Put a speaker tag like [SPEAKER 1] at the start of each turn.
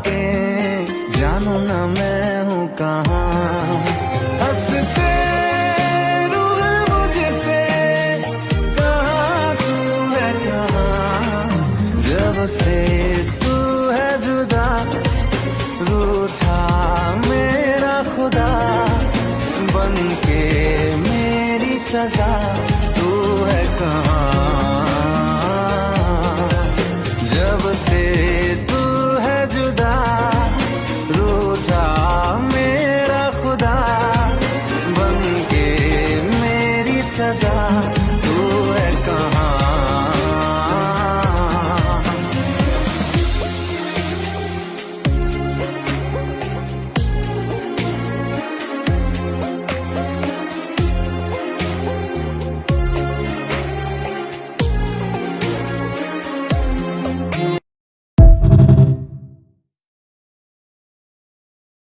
[SPEAKER 1] के जानू ना मैं हूँ कहाँ। हंसते रूह मुझसे कहाँ तू है कहाँ, जब से तू है जुदा रूठा मेरा खुदा, बन के मेरी सजा तू है कहाँ।